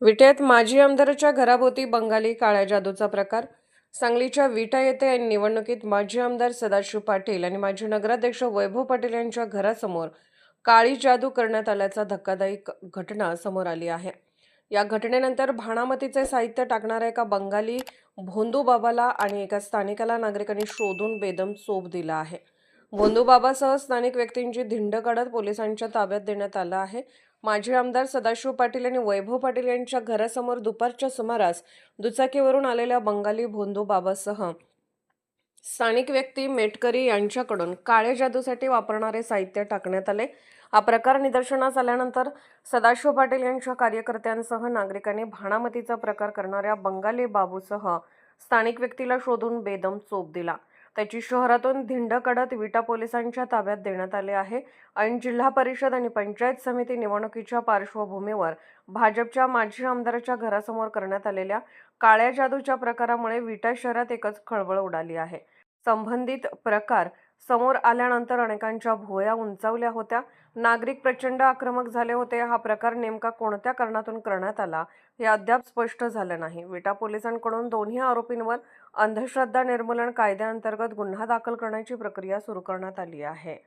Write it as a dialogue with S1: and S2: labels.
S1: विट्यात माजी आमदाराच्या घराभोवती बंगाली काळ्या जादूचा प्रकार. सांगलीच्या विटा येथे निवडणुकीत माजी आमदार सदाशिव पाटील आणि माजी नगराध्यक्ष वैभव पाटील यांच्या घरासमोर काळी जादू करण्यात आल्याचा धक्कादायक घटना समोर आली आहे. या घटनेनंतर भाणामतीचे साहित्य टाकणाऱ्या एका बंगाली भोंदूबाबाला आणि एका स्थानिकाला नागरिकांनी शोधून बेदम चोप दिला आहे. भोंदूबाबासह स्थानिक व्यक्तींची धिंड काढत पोलिसांच्या ताब्यात देण्यात आलं आहे. माजी आमदार सदाशिव पाटील आणि वैभव पाटील यांच्या घरासमोर दुपारच्या सुमारास दुचाकीवरून आलेल्या बंगाली भोंदूबाबासह स्थानिक व्यक्ती मेटकरी यांच्याकडून काळे जादूसाठी वापरणारे साहित्य टाकण्यात आले. हा प्रकार निदर्शनास आल्यानंतर सदाशिव पाटील यांच्या कार्यकर्त्यांसह नागरिकांनी भाणामतीचा प्रकार करणाऱ्या बंगाली बाबूसह स्थानिक व्यक्तीला शोधून बेदम चोप दिला. त्याची शहरातून धिंड काढत विटा पोलिसांच्या ताब्यात देण्यात आले आहे. ऐन जिल्हा परिषद आणि पंचायत समिती निवडणुकीच्या पार्श्वभूमीवर भाजपच्या माजी आमदाराच्या घरासमोर करण्यात आलेल्या काळ्या जादूच्या प्रकारामुळे विटा शहरात एकच खळबळ उडाली आहे. संबंधित प्रकार समोर आल्यानंतर अनेकांच्या भुवया उंचावल्या होत्या. नागरिक प्रचंड आक्रमक झाले होते. हा प्रकार नेमका कोणत्या कारणातून करण्यात आला हे अद्याप स्पष्ट झालं नाही. विटा पोलिसांकडून दोन्ही आरोपींवर अंधश्रद्धा निर्मूलन कायद्याअंतर्गत गुन्हा दाखल करण्याची प्रक्रिया सुरू करण्यात आली आहे.